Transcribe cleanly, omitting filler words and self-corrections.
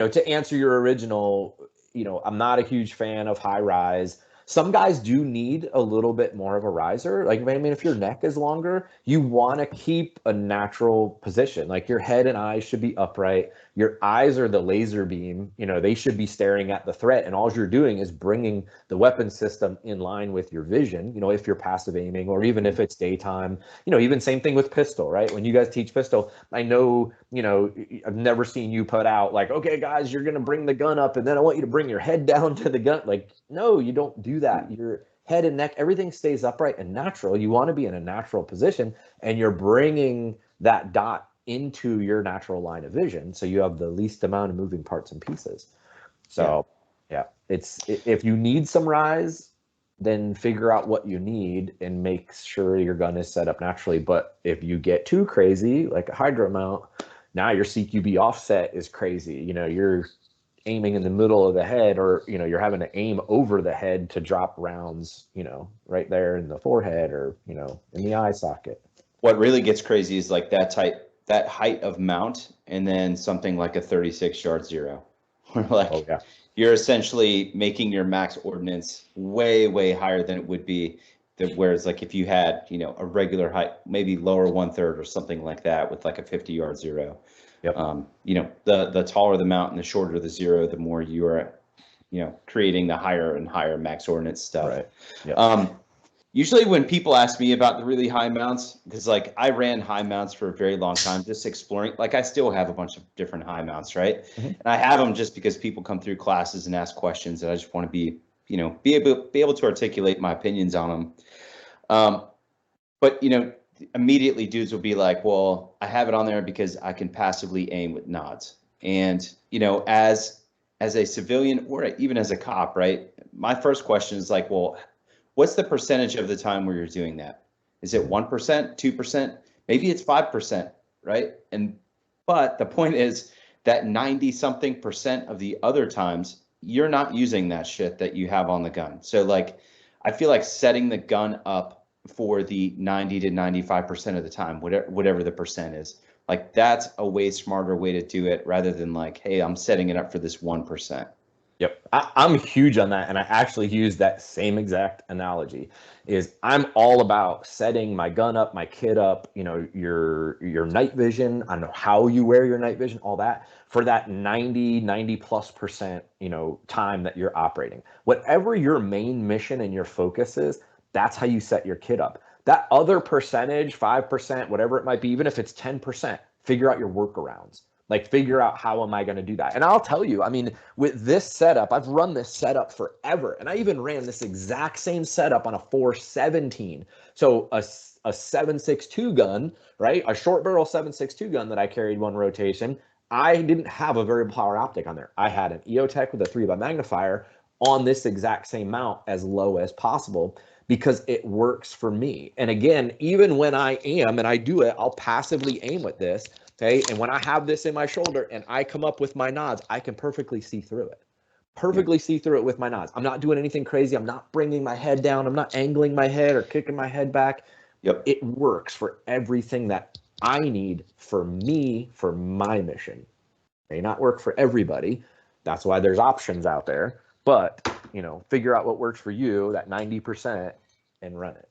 To answer your original, I'm not a huge fan of high rise. Some guys do need a little bit more of a riser. Like, I mean, if your neck is longer, you want to keep a natural position. Like your head and eyes should be upright. Your eyes are the laser beam. They should be staring at the threat. And all you're doing is bringing the weapon system in line with your vision, if you're passive aiming or even if it's daytime, even same thing with pistol, right? When you guys teach pistol, I know, I've never seen you put out like, okay, guys, you're going to bring the gun up and then I want you to bring your head down to the gun. Like, no, you don't do that. Your head and neck, everything stays upright and natural. You want to be in a natural position and you're bringing that dot into your natural line of vision. So you have the least amount of moving parts and pieces. So yeah, if you need some rise, then figure out what you need and make sure your gun is set up naturally. But if you get too crazy, like a hydro mount, now your CQB offset is crazy. You're aiming in the middle of the head, or you're having to aim over the head to drop rounds, right there in the forehead or in the eye socket. What really gets crazy is like that height of mount, and then something like a 36 yard zero, where like you're essentially making your max ordnance way higher than it would be. Whereas like if you had a regular height, maybe lower 1/3 or something like that with like a 50 yard zero. Yep. The taller the mount and the shorter the zero, the more you're creating the higher and higher max ordnance stuff. Right. Yep. Usually when people ask me about the really high mounts, because like I ran high mounts for a very long time, just exploring, like I still have a bunch of different high mounts, right? Mm-hmm. And I have them just because people come through classes and ask questions, and I just want to be able to articulate my opinions on them. But immediately dudes will be like, well, I have it on there because I can passively aim with nods. And as a civilian or even as a cop, right? My first question is like, well, what's the percentage of the time where you're doing that? Is it 1%, 2%? Maybe it's 5%, right? But the point is that 90-something% of the other times, you're not using that shit that you have on the gun. So like, I feel like setting the gun up for the 90 to 95% of the time, whatever the percent is, like that's a way smarter way to do it rather than like, hey, I'm setting it up for this 1%. Yep. I'm huge on that. And I actually use that same exact analogy is I'm all about setting my gun up, my kit up, your night vision. I don't know how you wear your night vision, all that for that 90+%, time that you're operating. Whatever your main mission and your focus is, that's how you set your kit up. That other percentage, 5%, whatever it might be, even if it's 10%, figure out your workarounds. Like figure out how am I going to do that? And I'll tell you, I mean, with this setup, I've run this setup forever. And I even ran this exact same setup on a 417. So a 7.62 gun, right? A short barrel 7.62 gun that I carried one rotation. I didn't have a variable power optic on there. I had an EOTech with a 3x magnifier on this exact same mount as low as possible because it works for me. And again, even when I am, and I do it, I'll passively aim with this. Okay. And when I have this in my shoulder and I come up with my nods, I can perfectly see through it. See through it with my nods. I'm not doing anything crazy. I'm not bringing my head down. I'm not angling my head or kicking my head back. Yep. It works for everything that I need for me, for my mission. It may not work for everybody. That's why there's options out there. But, figure out what works for you, that 90%, and run it.